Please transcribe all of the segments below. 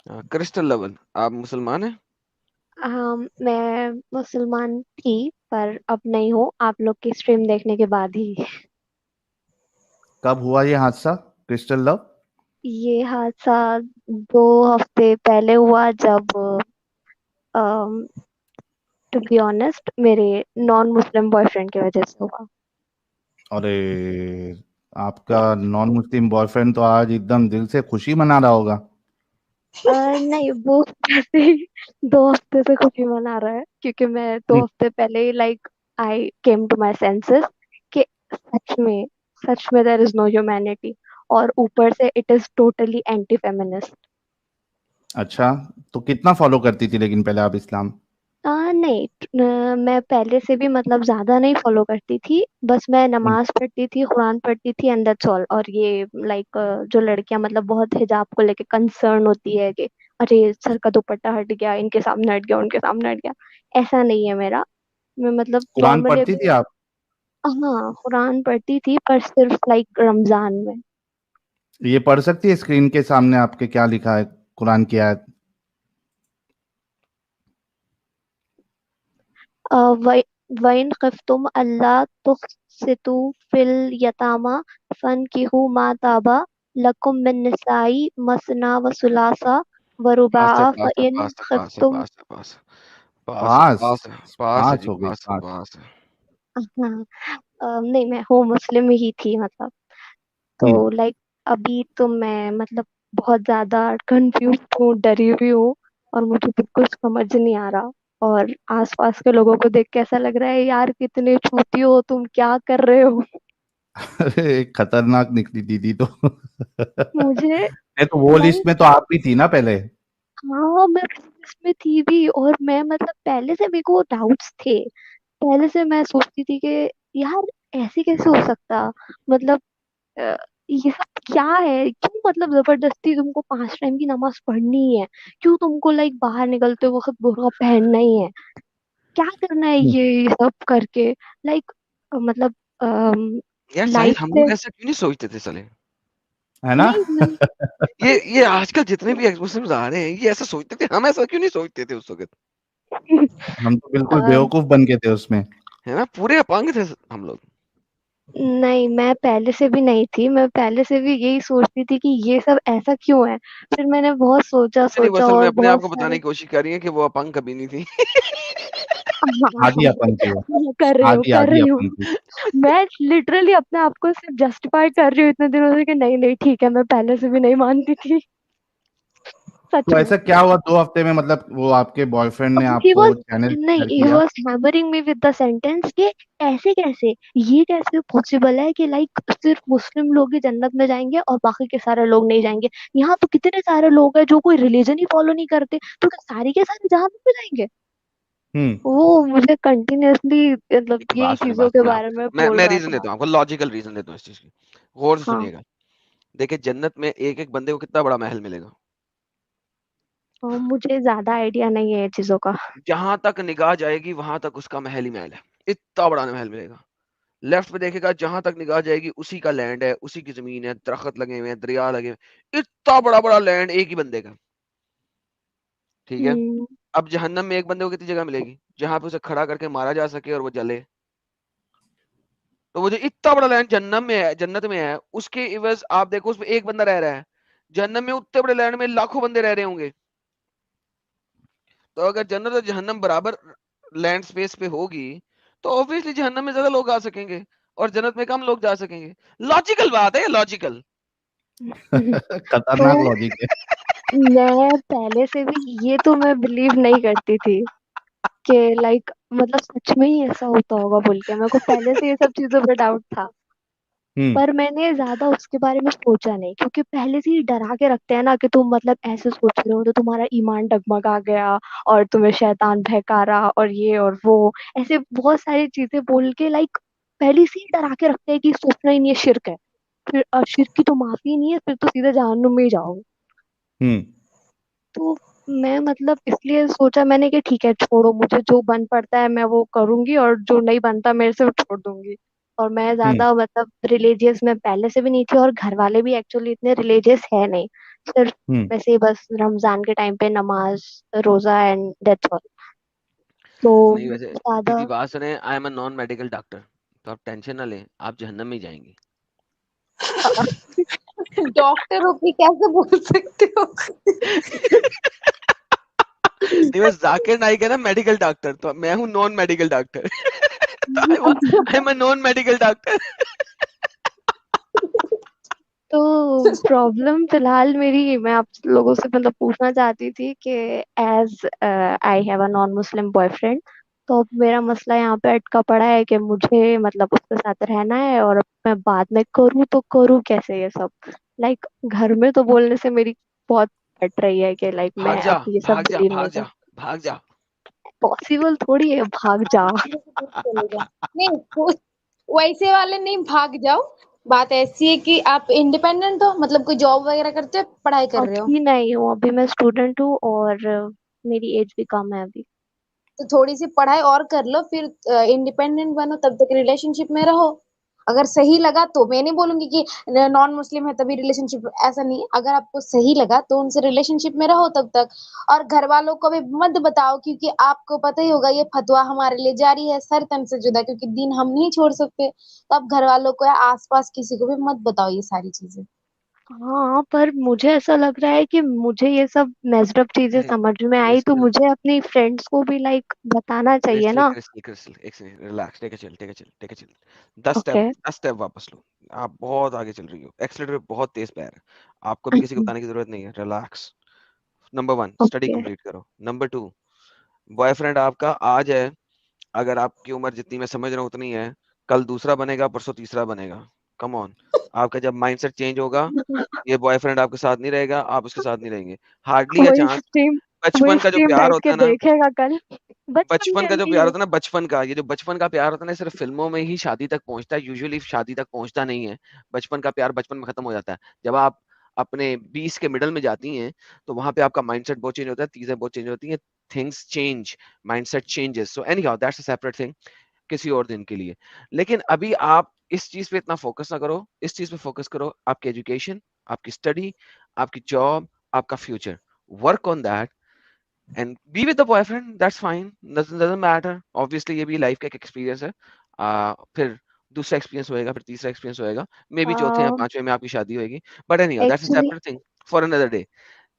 Crystal level, आप मुसलमान हैं? मैं मुसलमान थी, पर अब नहीं हूँ, आप लोग की स्ट्रीम देखने के बाद ही। कब हुआ ये हादसा, क्रिस्टल लव? ये हादसा 2 हफ्ते पहले हुआ, जब टू बी ऑनेस्ट मेरे नॉन मुस्लिम बॉयफ्रेंड की वजह से हुआ। अरे, आपका नॉन मुस्लिम बॉयफ्रेंड तो आज एकदम दिल से खुशी मना रहा होगा। नहीं, वो वैसे ही 2 हफ्ते से खुशी मना रहा है, क्योंकि मैं दो हम्म, हफ्ते पहले ही आई केम टू माई सेंसेस कि सच में देयर इज नो ह्यूमैनिटी, और ऊपर से it is totally anti feminist. अच्छा, तो कितना फॉलो करती थी लेकिन पहले आप इस्लाम? नहीं, मैं पहले से भी मतलब ज्यादा नहीं फॉलो करती थी, बस मैं हम्म, नमाज पढ़ती थी, कुरान पढ़ती थी, एंड दैट्स ऑल। और ये लाइक जो लड़कियां मतलब बहुत हिजाब को लेके कंसर्न होती है कि अरे सर का दुपट्टा हट गया, इनके सामने हट गया, उनके सामने हट गया, ऐसा नहीं है मेरा। मैं मतलब कुरान नॉर्मली पढ़ती अभी, थी आप? हाँ कुरान पढ़ती थी, पर सिर्फ लाइक रमजान में। ये पढ़ सकती है स्क्रीन के सामने आपके क्या लिखा है, कुरान की आयत? वइन खफ्तुम अल्लाह तुक़सितु फिल यतामा फनकिहु मा ताबा लकुम मिन निसाई मसना व सुलासा व पास है, रुबाआ पास है, फ़इन पास है, पास है, खफ्तुम। पास है, पास है, पास है, पास। पास है, पास है पाँच जी, हो गई, पास है, पाँच। पास है। हाँ, नहीं, मैं हूँ मुस्लिम ही थी मतलब। हम्म। तो लाइक अभी तो मैं मतलब बहुत ज्यादा कंफ्यूज हूँ, डरी हुई हूँ, और मुझे बिल्कुल समझ नहीं आ रहा। और आसपास के लोगों को देख के ऐसा लग रहा है, यार कितने छूती हो तुम, क्या कर रहे हो। अरे, खतरनाक निकली दीदी तो। मुझे नहीं तो वो लाइक, लिस्ट में तो आप भी थी ना पहले? हाँ मैं इसमें थी भी, और मैं मतलब पहले से मेरे को डाउट्स थे। पहले से मैं सोचती थी कि यार ऐसे कैसे हो सकता, मतलब अ, ये सब क्या है, क्यों मतलब जबरदस्ती तुमको 5 टाइम की नमाज पढ़नी ही है, क्यों तुमको लाइक बाहर निकलते वक्त बुर्का पहनना ही है, क्या करना है हम्म। ये सब करके, लाइक मतलब यार साहिल, लाइफ हम से। लोग ऐसा क्यों नहीं सोचते थे साले? है ना? नहीं मैं, ये आजकल जितने भी एक्स मुस्लिम्स आ रहे हैं, ये ऐसा सोचते थे, हम ऐसा क्यों नहीं सोचते थे उस वक्त? हम तो बिल्कुल अ, बेवकूफ बन गए थे उसमें। है ना, पूरे अपंग थे हम लोग। नहीं, मैं पहले से भी नहीं थी, मैं पहले से भी यही सोचती थी कि ये सब ऐसा क्यों है। फिर मैंने बहुत सोचा नहीं, वो सोचा असल में और अपने आप बहुत को बताने सारे। की कोशिश कर रही है कि वो अपंग कभी नहीं थी। हाँ, हाँ, आधी अपन थी वो। कर रही हूँ, आधी कर आधी रही हूँ। अपन थी। मैं लिटरली अपने आप को सिर्फ जस्टिफाई कर रही हूँ इतने दिनों से कि नहीं नहीं ठीक है, मैं पहले से भी नहीं मानती थी, सच तो में। ऐसा क्या हुआ 2 हफ्ते में, मतलब वो आपके बॉयफ्रेंड ने ही आपको वॉज चैनल नहीं, शेयर ही किया? Was hammering me with the sentence कि ऐसे कैसे, ये कैसे पॉसिबल है कि लाइक सिर्फ मुस्लिम लोग ही जन्नत में जाएंगे और बाकी के सारे लोग नहीं जाएंगे। यहाँ तो कितने सारे लोग हैं जो कोई रिलीजन ही फॉलो नहीं करते, तो क्या सारे के सारे जहन्नम में जाएंगे। हम्म। वो मुझे कंटिन्यूअसली मतलब देखिए, यही बात सुनिए, चीजों बात के सुनिए आप। बारे में मैं बोल मैं रहा रीजन था। देता हूँ आपको, लॉजिकल रीजन देता हूँ इस चीज की। गौर से हाँ, सुनिएगा। देखिए, जन्नत में एक एक बंदे को कितना बड़ा महल मिलेगा। और मुझे ज्यादा आइडिया नहीं है ये चीजों का। जहां तक निगाह जाएगी वहां तक उसका महल ही महल है। इतना बड़ा महल मिलेगा। लेफ्ट पे देखेगा, जहां तक निगाह जाएगी उसी का लैंड है, उसी की जमीन है, दरख्त लगे हुए हैं, दरिया लगे हुए हैं। इतना बड़ा बड़ा लैंड एक ही बंदे का। ठीक है। हम्म। अब जहन्नम में एक बंदे को कितनी जगह मिलेगी जहां पे उसे खड़ा करके मारा जा सके और वो जले? तो वो जो इतना बड़ा लैंड जन्नत में है, उसके इवज आप देखो उसमें एक बंदा रह रहा है। जहन्नम में उतने बड़े लैंड में लाखों बंदे रह रहे होंगे। तो अगर जन्नत और जहन्नम बराबर लैंड स्पेस पे होगी, तो ऑब्वियसली जहन्नम में ज्यादा लोग आ सकेंगे और जन्नत में कम लोग जा सकेंगे। लॉजिकल बात है, लॉजिकल। खतरनाक तो लॉजिक है। मैं पहले से भी ये तो मैं बिलीव नहीं करती थी कि लाइक मतलब सच में ही ऐसा होता होगा बोल के, मेरे को पहले से ये सब चीजों पे डाउट था। हम्म। पर मैंने ज्यादा उसके बारे में सोचा नहीं, क्योंकि पहले से ही डरा के रखते हैं ना कि तुम मतलब ऐसे सोच रहे हो तो तुम्हारा ईमान डगमगा गया, और तुम्हें शैतान बहका रहा, और ये और वो, ऐसे बहुत सारी चीजें बोल के लाइक पहले से ही डरा के रखते हैं कि सोचना ही नहीं है, शिर्क है। फिर शिर्क की तो माफी ही नहीं है, फिर तो सीधे जहन्नुम में ही जाओगे। हम्म। तो मैं मतलब इसलिए सोचा मैंने कि ठीक है छोड़ो, मुझे जो बन पड़ता है मैं वो करूंगी, और जो नहीं बनता मेरे से वो छोड़ दूंगी। और मैं हम्म। ज्यादा मतलब रिलीजियस में पहले से भी नहीं थी, और घर वाले भी एक्चुअली इतने रिलीजियस है नहीं। सिर्फ हम्म वैसे ही बस रमजान के टाइम पे नमाज, रोजा एंड दैट्स ऑल। तो नहीं वैसे ज्यादा मेरी बात सुने, I am a non medical doctor, तो आप टेंशन ना लें, आप जहन्नम में ही जाएंगी। डॉक्टर हो के कैसे बोल सकते हो? नहीं मैं जाकिर नाइक है ना मेडिकल डॉक्टर, तो मैं हूँ non medical doctor. I am a non medical doctor. तो प्रॉब्लम फिलहाल मेरी, मैं आप लोगों से मतलब पूछना चाहती थी कि as I have a non Muslim boyfriend, तो अब मेरा मसला यहाँ पे अटका पड़ा है कि मुझे मतलब उसके साथ रहना है, और अब मैं बाद में करूँ तो करूँ कैसे ये सब। लाइक घर में तो बोलने से मेरी बहुत कट रही है कि लाइक भाग मैं जा, अब ये सब भाग जा, डील नहीं भाग कर। जा, भाग जा। पॉसिबल थोड़ी है भाग जा। चले जाओ। नहीं वैसे वाले नहीं भाग जाओ। बात ऐसी है कि आप इंडिपेंडेंट हो, मतलब कोई जॉब वगैरह करते हो, पढ़ाई कर रहे हो, अभी नहीं हूँ, अभी मैं स्टूडेंट हूँ और मेरी एज भी कम है अभी। तो थोड़ी सी पढ़ाई और कर लो, फिर इंडिपेंडेंट बनो, तब तक रिलेशनशिप में रहो। अगर सही लगा तो, मैं नहीं बोलूंगी कि नॉन मुस्लिम है तभी रिलेशनशिप, ऐसा नहीं है। अगर आपको सही लगा तो उनसे रिलेशनशिप में रहो तब तक। और घर वालों को भी मत बताओ, क्योंकि आपको पता ही होगा ये फतवा हमारे लिए जारी है सर तन से जुदा, क्योंकि दिन हम नहीं छोड़ सकते। तो आप घर वालों को या आसपास किसी को भी मत बताओ ये सारी चीजें। हाँ, पर मुझे ऐसा लग रहा है कि मुझे ये सब मेस्ड अप चीजें नहीं, समझ में आई तो क्रिस्टल, मुझे अपनी फ्रेंड्स को भी लाइक बताना चाहिए क्रिस्टल, ना। क्रिस्टल, क्रिस्टल, एक second, relax, take a chill, take a chill, take a chill. 10 step, okay. 10 step वापस लो। आप बहुत आगे चल रही हो, एक्सीलरेटर बहुत तेज पैर है। आपको भी किसी को बताने की जरूरत नहीं है, relax. Number 1 study okay. Complete करो। नंबर 2, बॉयफ्रेंड आपका आज है, अगर आपकी उम्र जितनी मैं समझ रहा हूँ उतनी है, कल दूसरा बनेगा, परसों तीसरा बनेगा। कम ऑन, आपका जब माइंडसेट चेंज होगा, ये बॉयफ्रेंड आपके साथ नहीं रहेगा, आप उसके साथ नहीं रहेंगे, हार्डली अ वही चांस। स्ट्रीम वही बचपन का जो स्ट्रीम प्यार बैठ होता के है ना, देखेगा कल। बचपन बचपन का का जो नहीं प्यार है। होता है ना, बचपन का, ये जो बचपन का प्यार होता है ना, सिर्फ फिल्मों में ही शादी तक पहुंचता है, यूजुअली शादी तक पहुंचता नहीं है। बचपन का प्यार बचपन में खत्म हो जाता है। जब आप अपने 20 के मिडल में जाती हैं, तो वहां पे आपका माइंडसेट बहुत चेंज होता है, चीजें बहुत चेंज होती हैं, things change, mindset changes. So any how that's a separate thing, किसी और दिन के लिए। लेकिन अभी आप इस चीज पे इतना फोकस ना करो, इस चीज पे फोकस करो, आपकी एजुकेशन, आपकी स्टडी, आपकी जॉब, आपका future. Work on that and be with the boyfriend, that's fine, doesn't matter, obviously ये भी लाइफ का एक एक्सपीरियंस है। फिर दूसरा एक्सपीरियंस होएगा, फिर तीसरा एक्सपीरियंस होएगा, मे बी चौथे या पांचवे में आपकी शादी होएगी, but any that's a actually separate thing for another day.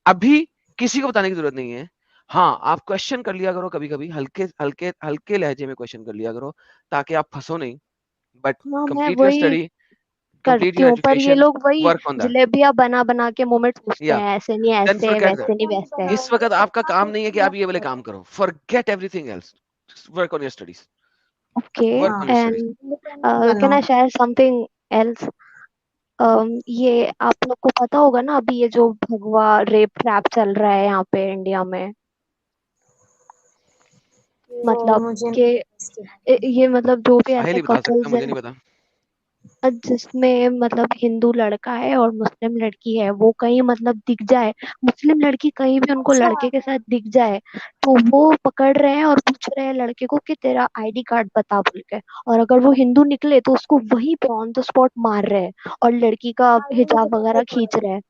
अभी किसी को बताने की जरूरत नहीं है। हाँ, आप क्वेश्चन कर लिया करो, कभी कभी हल्के हल्के हल्के लहजे में क्वेश्चन कर लिया करो, ताकि आप फंसो नहीं। बट हाँ, मैं कंप्लीट योर वही स्टडी, कंप्लीट करती योर हूँ, पर ये एजुकेशन, लोग वही वर्क ऑन दैट। जलेबियां बना बना के मुंह में ठूसते या हैं, ऐसे नहीं देन ऐसे, फॉरगेट दैट। वैसे नहीं वैसे। इस वक्त आपका काम नहीं है कि आप ये वाले काम करो, forget everything else, work on your studies, okay. Work on your studies. And independent can बनो। I share something else? ये आप लोग को पता होगा ना, अभी ये जो भगवा रेप ट्रैप चल रहा है यहाँ पे इंडिया में, वो मतलब मुझे कि नहीं पता इसके बारे में। ये मतलब जो भी साहिल ऐसे ही बता सकता है, कपल्स मुझे हैं नहीं पता। जिसमें मतलब हिंदू लड़का है और मुस्लिम लड़की है, वो कहीं मतलब दिख जाए, मुस्लिम लड़की कहीं भी उनको अच्छा, लड़के के साथ दिख जाए, तो वो पकड़ रहे हैं और पूछ रहे हैं लड़के को कि तेरा आईडी कार्ड बता बोल के। और अगर वो हिंदू निकले तो उसको वहीं पे ऑन द स्पॉट मार रहे हैं और लड़की का हाँ ये मुझे हिजाब पता ही वगैरह पड़ा। खींच रहे हैं।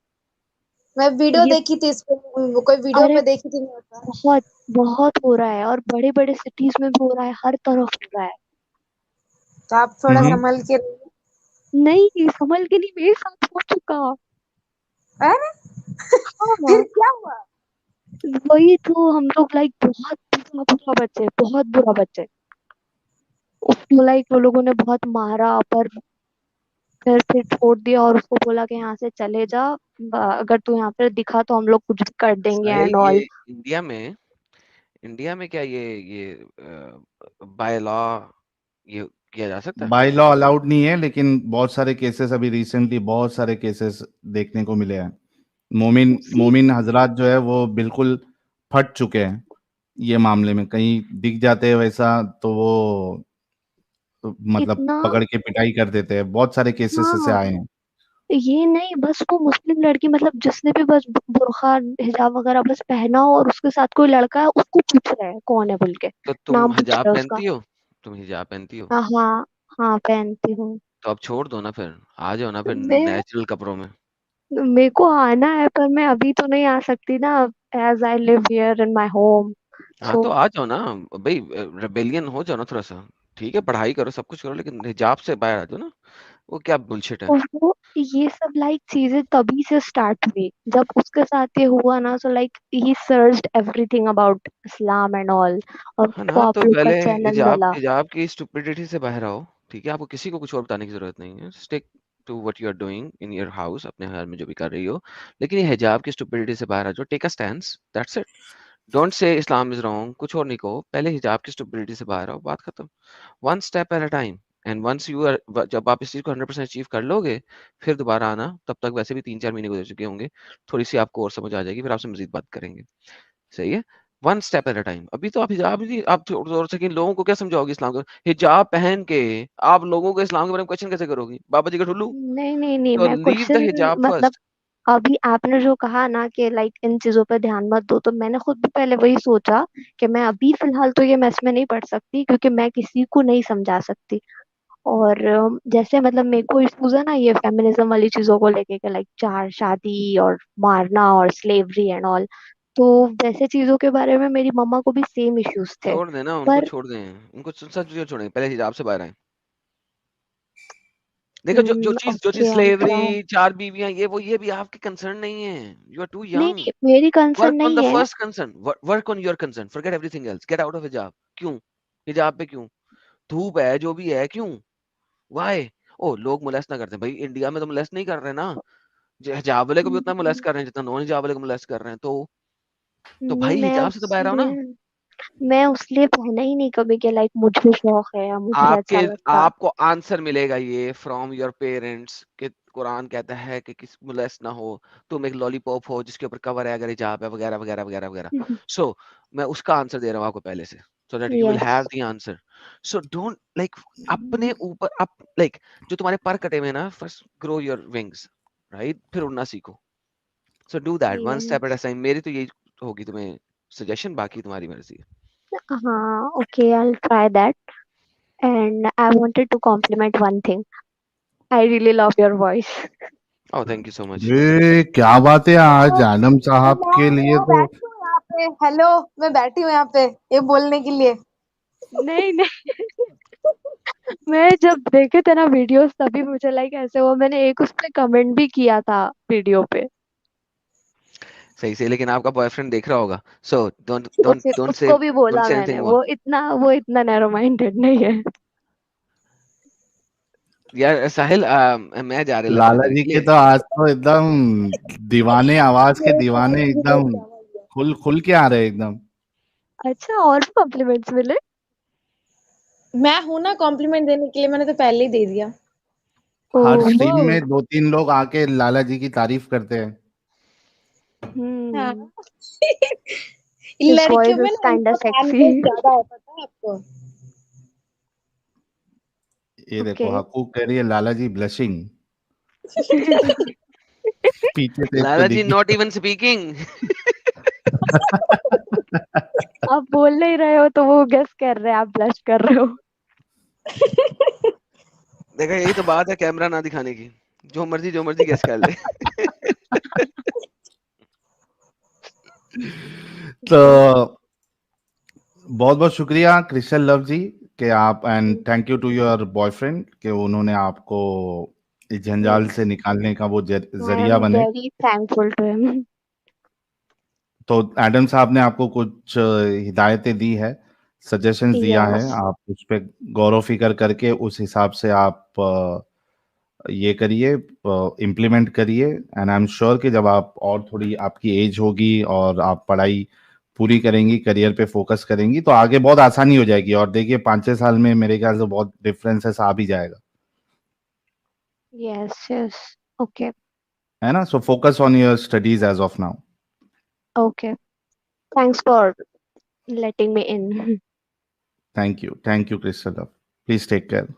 मैं वीडियो ये देखी थी इस पे, वो कोई वीडियो अरे पे देखी थी मैं। बहुत बहुत हो रहा है, और बड़े बड़े सिटीज में भी हो रहा है, हर तरफ हो रहा है। तो आप थोड़ा हम्म संभल के रहिए। नहीं, संभल के नहीं, मेरे साथ हो चुका। अरे फिर हाँ, क्या हुआ? वही तो, हम लोग लाइक बहुत बुरा बुरा बच्चे, बहुत बुरा बच्चे। उसको लाइक वो लोगों ने बहुत मारा, पर फिर छोड़ दिया और उसको बोला कि यहाँ से चले जा, अगर तू यहाँ पर दिखा तो हम लोग कुछ भी कर देंगे साहिल, एंड ये ऑल। इंडिया में क्या ये बाय लॉ ये किया जा सकता है? बाय लॉ अलाउड नहीं है, लेकिन बहुत सारे केसेस अभी रिसेंटली बहुत सारे केसेस देखने को मिले हैं। मोमिन सी, मोमिन हजरात जो है वो बिल्कुल फट चुके हैं ये मामले में। कहीं दिख जाते हैं वैसा तो वो मतलब इतना। पकड़ के पिटाई कर देते हैं। बहुत सारे केसेस ऐसे हाँ, आए हैं। ये नहीं, बस वो मुस्लिम लड़की मतलब जिसने भी बस बुर्खा हिजाब वगैरह बस पहना हो और उसके साथ कोई लड़का है, उसको पूछ रहे हैं कौन है बोल के, तो तुम नाम पूछ हिजाब रहे हैं उसका। पहनती हो? तुम हिजाब पहनती हो? हाँ हाँ हाँ, पहनती हूँ। तो अब छोड़ दो ना, फिर आ जाओ ना फिर मैं नेचुरल कपड़ों में। मेरे को आना है पर मैं अभी तो नहीं आ सकती ना, as I live here in my home. हाँ सो तो आ जाओ ना भाई, रेबेलियन हो जाओ ना थोड़ा सा। ठीक है, पढ़ाई करो, सब कुछ करो, लेकिन हिजाब से बाहर आ जाओ ना। वो क्या बुलशिट है। और वो ये सब लाइक चीजें तभी से स्टार्ट हुई जब उसके साथ ये हुआ ना, so like he searched everything about Islam and all, और है वो ना, तो आप लोग का पहले चैनल हिजाब मिला। हिजाब की स्टुपिडिटी से बाहर आओ। ठीक है, आपको किसी को कुछ और बताने की जरूरत नहीं है। Stick to what you are doing in your house, अपने घर में जो भी कर रही हो। लेकिन ये हिजाब की स्टुपिडिटी से बाहर आ जाओ, take a stance, that's it. Don't say Islam is wrong, कुछ और नहीं कहो, पहले हिजाब की स्टुपिडिटी से बाहर आओ, बात खत्म। One step at a time. And once you are, जब आप इस चीज को 100% अचीव कर लोगे, फिर दोबारा आना। तब तक वैसे भी 3-4 महीने गुजर चुके होंगे, थोड़ी सी आपको और समझ आ जाएगी, फिर आपसे मजीद बात करेंगे। सही है। One step at a time. अभी तो आप हिजाब ही, आप जोर जोर से कि लोगों को क्या समझाओगे इस्लाम को? हिजाब पहन के आप लोगों को इस्लाम के बारे में क्वेश्चन कैसे करोगी, बाबा जी का ठुल्लू? नहीं नहीं नहीं, तो मैं लीव द क्वेश्चन हिजाब मतलब फर्स्ट। अभी आपने जो कहा ना कि लाइक इन चीजों पे ध्यान मत दो, तो मैंने खुद भी पहले वही सोचा कि मैं अभी फिलहाल तो ये मैस में नहीं पढ़ सकती क्योंकि मैं किसी को नहीं समझा सकती। और जैसे मतलब मेरे को इश्यूज है ना ये फेमिनिज्म वाली चीजों को लेके के लाइक चार शादी और मारना और स्लेवरी एंड ऑल, तो वैसे चीजों के बारे में मेरी मम्मा को भी सेम इश्यूज थे। छोड़ देना उनको, पर छोड़ दें उनको, सच छोड़ें, पहले हिजाब से बाहर आए। देखो, जो चीज ओके आई ट्राई। स्लेवरी, 4 बीवियां, ये भी आपके कंसर्न नहीं है। यू आर टू नहीं यंग। नहीं, मेरी कंसर्न वर्क ऑन नहीं द है। First concern, work on your concern, forget everything else, get out of हिजाब। क्यों? हिजाब पे क्यों? धूप है जो भी है, क्यों? व्हाई? ओ, लोग मोलेस्ट ना करते हैं भाई, इंडिया में तो मोलेस्ट नहीं कर रहे ना। हिजाब वाले को भी उतना मोलेस्ट कर रहे हैं जितना नॉन हिजाब वाले को मोलेस्ट कर रहे हैं। तो नहीं भाई मैं हिजाब से तो बाहर आओ ना। उसमें मैं उसलिए पहना ही नहीं कभी कि लाइक मुझे शौक है या मुझे आपके अच्छा लगता। आपको आंसर मिलेगा ये फ्रॉम योर पेरेंट्स कि कुरान कहता है कि किसी मोलेस्ट ना हो। तुम एक लॉलीपॉप हो जिसके ऊपर कवर है अगर हिजाब है, वगैरह वगैरह वगैरह वगैरह। सो मैं उसका आंसर दे रहा हूँ आपको पहले से, so that you will yes. Have the answer. So don't like अपने ऊपर अप लाइक जो तुम्हारे पर कटे हुए हैं ना, first grow your wings, right? फिर उड़ना सीखो। So do that one step at a yes. Time. मेरी तो यही होगी तुम्हें सजेशन, बाकी तुम्हारी मर्जी है। हाँ okay, I will try that. And I wanted to compliment one thing, I really love your voice. Oh, thank you so much. ये क्या बात है, आज आलम साहब के लिए मैं तो बैठी हूँ यहाँ पे। हेलो, मैं बैठी हूँ यहाँ पे ये बोलने के लिए। नहीं नहीं, मैं जब देखे थे ना वीडियोस तभी मुझे लाइक ऐसे हुआ, मैंने एक उस पे कमेंट भी किया था वीडियो पे। सही से, लेकिन आपका बॉयफ्रेंड देख रहा होगा, so don't don't okay, don't say उसको भी डोंट बोला से मैंने, एनीथिंग मोर। वो इतना नैरो माइंडेड नहीं है। यार साहिल, मैं जा रहा लंच लाला डिनर जी के के लिए। तो आज तो एकदम दीवाने, आवाज के दीवाने एकदम खुल खुल के आ रहे हैं एकदम। अच्छा, और भी कॉम्प्लीमेंट्स मिले? मैं हूं ना कॉम्प्लीमेंट देने के लिए, मैंने तो पहले ही दे दिया। हर ओह। स्ट्रीम में 2-3 लोग आके लाला जी की तारीफ करते हैं। हाँ। हम्म। हिज लड़कियों वॉइस में इज ना काइंड इनका ऑफ फैन सेक्सी। बेस ज्यादा है, पता है आपको? ये देखो, ओके। हकूक कह रही है लाला जी ब्लशिंग, पीछे से इसको लाला दिख जी नॉट इवन स्पीकिंग। गया। आप बोल नहीं रहे हो तो वो गेस कर रहे हैं आप ब्लश कर रहे हो। देखा, यही तो बात है कैमरा ना दिखाने की, जो मर्जी गेस कर ले। Okay. तो बहुत बहुत शुक्रिया क्रिस्टल लव जी के आप, and thank you to your boyfriend कि उन्होंने आपको इस जंजाल से Yes, निकालने का वो I जरिया am बने। very thankful to him. तो एडम साहब ने आपको कुछ हिदायतें दी है, सजेशंस दिया है, Yes, आप उस पे गौर फिक्र करके उस हिसाब से आप ये करिए, इम्प्लीमेंट करिए। एंड आई एम श्योर कि जब आप और थोड़ी आपकी एज होगी और आप पढ़ाई पूरी करेंगी, करियर पे फोकस करेंगी, तो आगे बहुत आसानी हो जाएगी। और देखिए 5-6 साल में मेरे ख्याल से बहुत डिफरेंसेस आ भी जाएगा, yes, yes. Okay, है ना? So focus on your studies as of now. okay. Thanks for letting me in. Thank you Crystal love, please take care.